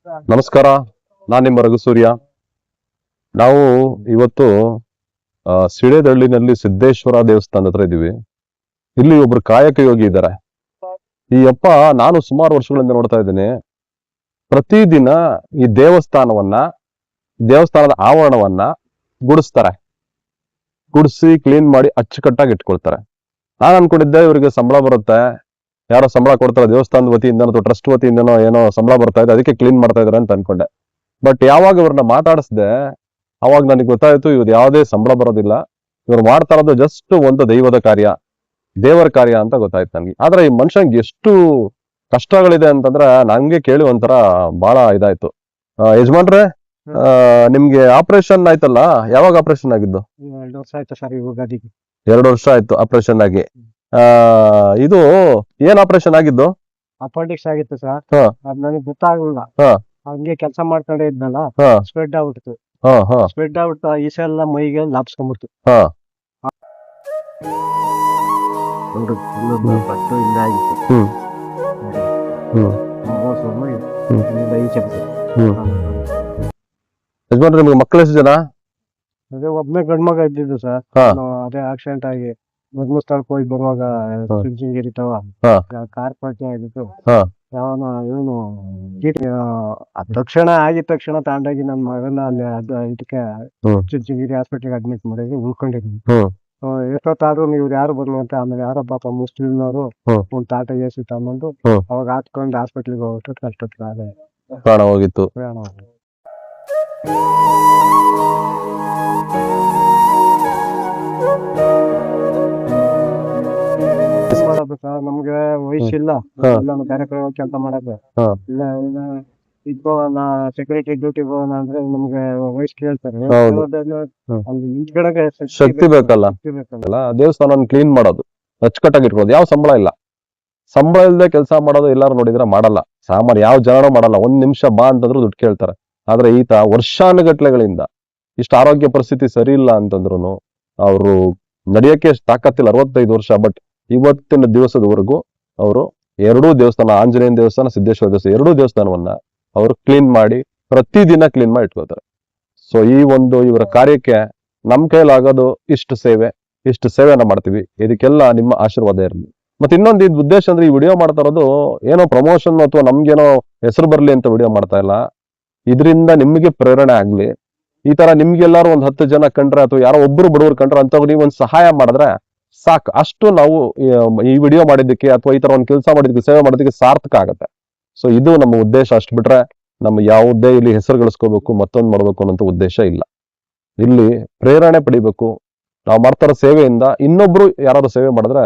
ನಮಸ್ಕಾರ, ನಾನು ನಿಮ್ಮ ರಘುಸೂರ್ಯ. ನಾವು ಇವತ್ತು ಸಿಳೇದಳ್ಳಿನಲ್ಲಿ ಸಿದ್ದೇಶ್ವರ ದೇವಸ್ಥಾನದ ಹತ್ರ ಇದ್ದೀವಿ. ಇಲ್ಲಿ ಒಬ್ರು ಕಾಯಕ ಯೋಗಿ ಇದ್ದಾರೆ. ಈ ಅಪ್ಪ ನಾನು ಸುಮಾರು ವರ್ಷಗಳಿಂದ ನೋಡ್ತಾ ಇದ್ದೀನಿ. ಪ್ರತಿದಿನ ಈ ದೇವಸ್ಥಾನದ ಆವರಣವನ್ನ ಗುಡಿಸ್ತಾರೆ. ಗುಡಿಸಿ ಕ್ಲೀನ್ ಮಾಡಿ ಅಚ್ಚುಕಟ್ಟಾಗಿ ಇಟ್ಕೊಳ್ತಾರೆ. ನಾನು ಅನ್ಕೊಂಡಿದ್ದೆ ಇವರಿಗೆ ಸಂಬಳ ಬರುತ್ತೆ, ಯಾರೋ ಸಂಬಳ ಕೊಡ್ತಾರೆ ದೇವಸ್ಥಾನದ ವತಿಯಿಂದ ಅಥವಾ ಟ್ರಸ್ಟ್ ವತಿಯಿಂದನೋ ಏನೋ ಸಂಬಳ ಬರ್ತಾ ಇದೆ, ಅದಕ್ಕೆ ಕ್ಲೀನ್ ಮಾಡ್ತಾ ಇದಾರೆ ಅಂತ ಅನ್ಕೊಂಡೆ. ಬಟ್ ಯಾವಾಗ ಇವ್ರನ್ನ ಮಾತಾಡಿಸ್ದೆ ಅವಾಗ ನನಗೆ ಗೊತ್ತಾಯ್ತು ಇವ್ರು ಯಾವುದೇ ಸಂಬಳ ಬರೋದಿಲ್ಲ, ಇವ್ರು ಮಾಡ್ತಾ ಇರೋದು ಜಸ್ಟ್ ಒಂದು ದೈವದ ಕಾರ್ಯ, ದೇವರ ಕಾರ್ಯ ಅಂತ ಗೊತ್ತಾಯ್ತು ನನಗೆ. ಆದ್ರೆ ಈ ಮನುಷ್ಯನ್ಗೆ ಎಷ್ಟು ಕಷ್ಟಗಳಿದೆ ಅಂತಂದ್ರೆ ನಂಗೆ ಕೇಳಿ ಒಂಥರ ಬಹಳ ಇದಾಯ್ತು. ಯಜಮಾನ್ರೆ, ನಿಮ್ಗೆ ಆಪರೇಷನ್ ಆಯ್ತಲ್ಲ, ಯಾವಾಗ ಆಪರೇಷನ್ ಆಗಿದ್ದು? 2 ವರ್ಷ ಆಯ್ತು ಸರ್. ಯುಗಾದಿಗೆ 2 ವರ್ಷ ಆಯ್ತು ಆಪರೇಷನ್ ಆಗಿ. ಇದು ಏನ್ ಆಪರೇಷನ್ ಆಗಿದ್ದು? ಅಪೆಂಡಿಕ್ಸ್ ಆಗಿತ್ತು ಸರ್. ಹಾ. ಅದ್ ನನಗೆ ಗೊತ್ತಾಗ್ಲಿಲ್ಲ. ಹಾ. ಹಂಗೆ ಕೆಲಸ ಮಾಡ್ಕೊಂಡೇ ಇದ್ನಲ್ಲ, ಹಾ. ಸ್ಪ್ರೆಡ್ ಆಗ್ಬಿಡ್ತು. ಹಾ ಹಾ ಸ್ಪ್ರೆಡ್ ಆಗ್ಬಿಟ್ಟು ಈಸ ಎಲ್ಲ ಮೈಗೆ ಲಾಪ್ಸ್ಕೊಂಡ್ಬಿಡ್ತು. ಹಾ ಪಟ್ಟು ಹಿಂಗಾಗಿತ್ತು. ಹ್ಮ್ ಹ್ಮ್ ಯಜಮಾನ್ರೆ, ನಿಮ್ಗೆ ಮಕ್ಕಳು ಎಷ್ಟು ಜನ? ಅದೇ ಒಬ್ಬನೇ ಗಂಡ್ಮಗ ಇದ್ದಿದ್ದು ಸರ್. ಹಾ. ಅದೇ ಆಕ್ಸಿಡೆಂಟ್ ಆಗಿ ಧರ್ಮಸ್ಥಳಕ್ಕೆ ಹೋಗಿ ಬರುವಾಗ ಹಾ. ಚುಂಚನಗಿರಿ ತವ ಹಾ. ಕಾರ್ ಪಲ್ಟಿ ಆಗಿತ್ತು. ಹಾ. ಇವನು ತಕ್ಷಣ ಆಗಿದ ತಕ್ಷಣ ತಗೊಂಡೋಗಿ ನನ್ನ ಮಗನ ಅಲ್ಲಿ ಇದಕ್ಕೆ ಹ್ಮ್. ಚುಂಚನಗಿರಿ ಹಾಸ್ಪಿಟ್ಲಿಗೆ ಅಡ್ಮಿಟ್ ಮಾಡಿ ಉಳ್ಕೊಂಡಿದ್ವಿ. ಹ್ಮ್. ಎಷ್ಟೊತ್ತಾದ್ರೂ ನೀವು ಯಾರು ಬರ್ಲಿ ಅಂತ. ಆಮೇಲೆ ಯಾರೋ ಪಾಪ ಮುಸ್ಲಿಮ್ನವರು ಹ್ಮ್. ಒಂದು ಟಾಟಾ ಎಸಿ ತಗೊಂಡು ಹ್ಮ್. ಅವಾಗ ಹಾತ್ಕೊಂಡು ಹಾಸ್ಪಿಟ್ಲಿಗೆ ಹೋಗ್ಬಿಟ್ಟು ಅಷ್ಟೊತ್ತಿಗೆ ಅದೇ ಪ್ರಾಣ ಹೋಗಿತ್ತು. ಪ್ರಯಾಣ ಆಯ್ತು. ಮಾಡ್ಬೇಕಾದ್ರೆ ನಮ್ಗೆ ವಯಸ್ಸಿಲ್ಲ, ಹಾ. ಎಲ್ಲ ಬೇರೆ ಕಡೆ ಹೋಗಿ ಕೆಲಸ ಮಾಡಕ್ಕೆ ಹಾ. ಇಲ್ಲ. ಇದ್ಬೋನ ಸೆಕ್ಯೂರಿಟಿ ಡ್ಯೂಟಿ ಹೋಗೋಣ ಅಂದ್ರೆ ನಮ್ಗೆ ವಯಸ್ಸು ಕೇಳ್ತಾರೆ. ಹೌದು. ಹ್ಮ್. ಅಲ್ಲಿ ನಿಂತ್ಕೊಳಕ್ಕೆ ಶಕ್ತಿ ಬೇಕಲ್ಲ. ಶಕ್ತಿ ಬೇಕಲ್ಲ. ಅಲ್ಲ, ದೇವಸ್ಥಾನ ಕ್ಲೀನ್ ಮಾಡೋದು, ಅಚ್ಚುಕಟ್ಟಾಗಿ ಇಟ್ಕೊಳ್ಳೋದು. ಯಾವ ಸಂಬಳ ಇಲ್ಲ, ಸಂಬಳ ಇಲ್ಲದೆ ಕೆಲಸ ಮಾಡೋದು ಎಲ್ಲಾರು ನೋಡಿದ್ರೆ ಮಾಡಲ್ಲ. ಸಾಮಾನ್ಯ ಯಾವ ಜನನೂ ಮಾಡಲ್ಲ. 1 ನಿಮಿಷ ಬಾ ಅಂತಂದ್ರು ದುಡ್ಡು ಕೇಳ್ತಾರೆ. ಆದ್ರೆ ಈತ ವರ್ಷಾನುಗಟ್ಲೆಗಳಿಂದ ಇಷ್ಟು ಆರೋಗ್ಯ ಪರಿಸ್ಥಿತಿ ಸರಿ ಇಲ್ಲ ಅಂತಂದ್ರು ಅವರು ನಡೆಯಕ್ಕೆ ತಾಕತ್ತಿಲ್ಲ. 65 ವರ್ಷ. ಬಟ್ ಇವತ್ತಿನ ದಿವಸದವರೆಗೂ ಅವರು 2 ದೇವಸ್ಥಾನ, ಆಂಜನೇಯನ ದೇವಸ್ಥಾನ, ಸಿದ್ದೇಶ್ವರ ದೇವಸ್ಥಾನ, 2 ದೇವಸ್ಥಾನವನ್ನ ಅವರು ಕ್ಲೀನ್ ಮಾಡಿ ಪ್ರತಿದಿನ ಕ್ಲೀನ್ ಮಾಡಿ ಇಟ್ಕೋತಾರೆ. ಸೊ ಈ ಒಂದು ಇವರ ಕಾರ್ಯಕ್ಕೆ ನಮ್ ಕೈಲಾಗೋದು ಇಷ್ಟು ಸೇವೆನ ಮಾಡ್ತೀವಿ. ಇದಕ್ಕೆಲ್ಲ ನಿಮ್ಮ ಆಶೀರ್ವಾದ ಇರಲಿ. ಮತ್ತೆ ಇನ್ನೊಂದು ಇದು ಉದ್ದೇಶ ಅಂದ್ರೆ, ಈ ವಿಡಿಯೋ ಮಾಡ್ತಾ ಇರೋದು ಏನೋ ಪ್ರಮೋಷನ್ ಅಥವಾ ನಮ್ಗೇನೋ ಹೆಸರು ಬರ್ಲಿ ಅಂತ ವಿಡಿಯೋ ಮಾಡ್ತಾ ಇಲ್ಲ. ಇದರಿಂದ ನಿಮಗೆ ಪ್ರೇರಣೆ ಆಗ್ಲಿ. ಈ ತರ ನಿಮ್ಗೆಲ್ಲಾರು 10 ಜನ ಕಂಡ್ರೆ ಅಥವಾ ಯಾರೋ ಒಬ್ರು ಬಡವರು ಕಂಡ್ರೆ ಅಂತವ್ರು ನೀವು ಒಂದು ಸಹಾಯ ಮಾಡಿದ್ರೆ ಸಾಕು. ಅಷ್ಟು ನಾವು ಈ ವಿಡಿಯೋ ಮಾಡಿದ್ದಕ್ಕೆ ಅಥವಾ ಈ ತರ ಒಂದು ಕೆಲಸ ಮಾಡಿದ್ದಕ್ಕೆ, ಸೇವೆ ಮಾಡೋದಕ್ಕೆ ಸಾರ್ಥಕ ಆಗತ್ತೆ. ಸೊ ಇದು ನಮ್ಮ ಉದ್ದೇಶ. ಅಷ್ಟು ಬಿಟ್ರೆ ನಮ್ಮ ಯಾವುದೇ ಇಲ್ಲಿ ಹೆಸರು ಗಳಿಸ್ಕೋಬೇಕು, ಮತ್ತೊಂದು ಮಾಡ್ಬೇಕು ಅನ್ನೋ ಉದ್ದೇಶ ಇಲ್ಲ. ಇಲ್ಲಿ ಪ್ರೇರಣೆ ಪಡಿಬೇಕು. ನಾವು ಮಾಡ್ತಾರೋ ಸೇವೆಯಿಂದ ಇನ್ನೊಬ್ರು ಯಾರಾದ್ರೂ ಸೇವೆ ಮಾಡಿದ್ರೆ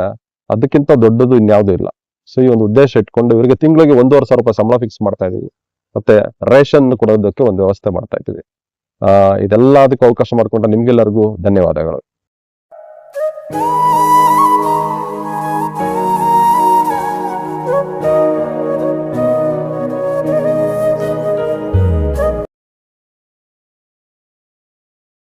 ಅದಕ್ಕಿಂತ ದೊಡ್ಡದು ಇನ್ಯಾವುದೂ ಇಲ್ಲ. ಸೊ ಈ ಒಂದು ಉದ್ದೇಶ ಇಟ್ಕೊಂಡು ಇವರಿಗೆ ತಿಂಗಳಿಗೆ 1,500 ರೂಪಾಯಿ ಸಂಬಳ ಫಿಕ್ಸ್ ಮಾಡ್ತಾ ಇದೀವಿ. ಮತ್ತೆ ರೇಷನ್ ಕೊಡೋದಕ್ಕೆ ಒಂದು ವ್ಯವಸ್ಥೆ ಮಾಡ್ತಾ ಇದ್ದೀವಿ. ಇದೆಲ್ಲದಕ್ಕೂ ಅವಕಾಶ ಮಾಡಿಕೊಂಡ ನಿಮ್ಗೆಲ್ಲರಿಗೂ ಧನ್ಯವಾದಗಳು.